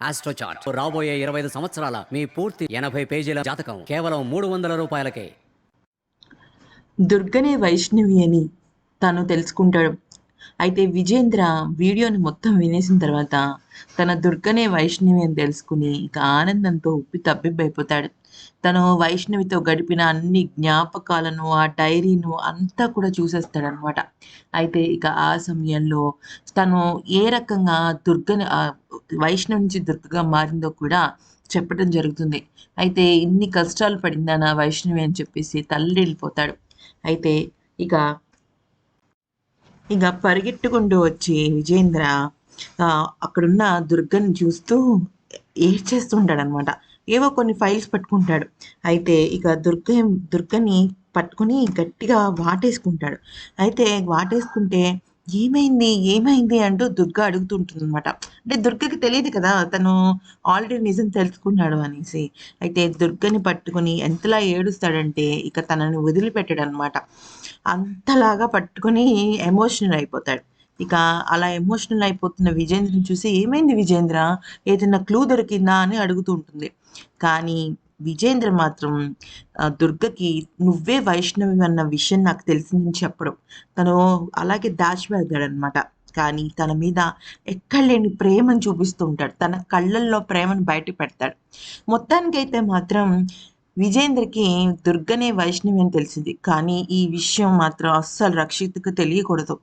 ఆస్ట్రోచార్ట్ రాబోయే 25 సంవత్సరాల మీ పూర్తి 80 పేజీల జాతకం కేవలం 300 రూపాయలకే. దుర్గనే వైష్ణవి అని తను తెలుసుకుంటాడు. అయితే విజేంద్ర వీడియోని మొత్తం వినేసిన తర్వాత తన దుర్గనే వైష్ణవి అని తెలుసుకుని ఇక ఆనందంతో ఉప్పి తబ్బిబ్బైపోతాడు. తను వైష్ణవితో గడిపిన అన్ని జ్ఞాపకాలను, ఆ డైరీను అంతా కూడా చూసేస్తాడనమాట. అయితే ఇక ఆ సమయంలో తను ఏ రకంగా దుర్గని వైష్ణవి నుంచి దుర్గగా మారిందో కూడా చెప్పడం జరుగుతుంది. అయితే ఇన్ని కష్టాలు పడిందా నా వైష్ణవి అని చెప్పేసి తల్లడిల్లిపోతాడు. అయితే ఇక ఇక పరిగెట్టుకుంటూ వచ్చి విజేంద్ర అక్కడున్న దుర్గని చూస్తూ ఏడ్చేస్తుంటాడనమాట. ఏవో కొన్ని ఫైల్స్ పట్టుకుంటాడు. అయితే ఇక దుర్గని పట్టుకొని గట్టిగా వాటేసుకుంటాడు. అయితే వాటేసుకుంటే ఏమైంది? ఏమైంది? అంటూ దుర్గ అడుగుతుంటుందనమాట. అంటే దుర్గకి తెలీదు కదా! తను ఆల్రెడీ నిజం తెలుసుకున్నాడు అనేసి. అయితే దుర్గని పట్టుకొని ఎంతలా ఏడుస్తాడంటే ఇక తనని వదిలిపెట్టడనమాట. అంతలాగా పట్టుకొని ఎమోషనల్ అయిపోతాడు. ఇక అలా ఎమోషనల్ అయిపోతున్న విజేంద్రని చూసి, "ఏమైంది విజేంద్ర? ఏదైనా క్లూ దొరికిందా?" అని అడుగుతూ ఉంటుంది. కానీ విజేంద్ర మాత్రం దుర్గకి "నువ్వే వైష్ణవి అన్న విషయం నాకు తెలిసిందని" చెప్పడు. తను అలాగే దాచిపెడతాడనమాట. కానీ తన మీద ఎక్కడలేని ప్రేమను చూపిస్తూ ఉంటాడు. తన కళ్ళల్లో ప్రేమను బయట పెడతాడు. మొత్తానికైతే మాత్రం విజేంద్రకి దుర్గనే వైష్ణవి అని తెలిసింది. కానీ ఈ విషయం మాత్రం అస్సలు రక్షిత్‌కి తెలియకూడదు.